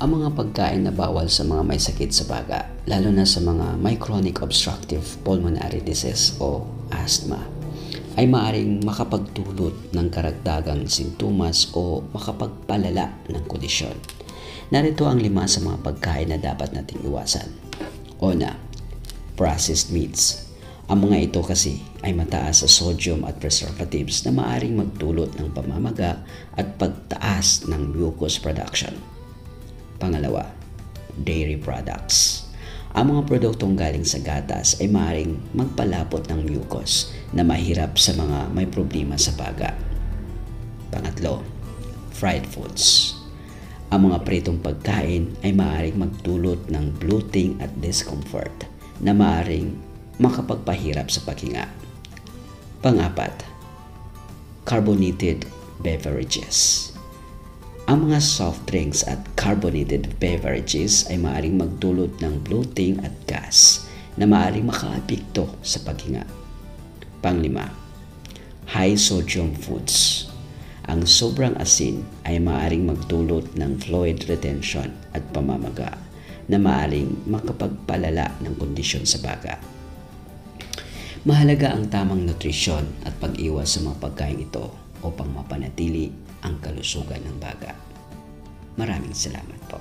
Ang mga pagkain na bawal sa mga may sakit sa baga, lalo na sa mga may chronic obstructive pulmonary disease o asthma, ay maaaring makapagdulot ng karagdagang sintomas o makapagpalala ng kondisyon. Narito ang 5 sa mga pagkain na dapat nating iwasan. Una, processed meats. Ang mga ito kasi ay mataas sa sodium at preservatives na maaaring magdulot ng pamamaga at pagtaas ng mucus production. Pangalawa, dairy products. Ang mga produktong galing sa gatas ay maaaring magpalapot ng mucus na mahirap sa mga may problema sa baga. Pangatlo, fried foods. Ang mga pritong pagkain ay maaaring magdulot ng bloating at discomfort na maaaring makapagpahirap sa paghinga. Pang-apat, carbonated beverages. Ang mga soft drinks at carbonated beverages ay maaaring magdulot ng bloating at gas na maaaring makaapekto sa paghinga. Pang-5, high sodium foods. Ang sobrang asin ay maaaring magdulot ng fluid retention at pamamaga na maaaring makapagpalala ng kondisyon sa baga. Mahalaga ang tamang nutrisyon at pag-iwas sa mga pagkain ito upang mapanatili ang kalusugan ng baga. Maraming salamat po.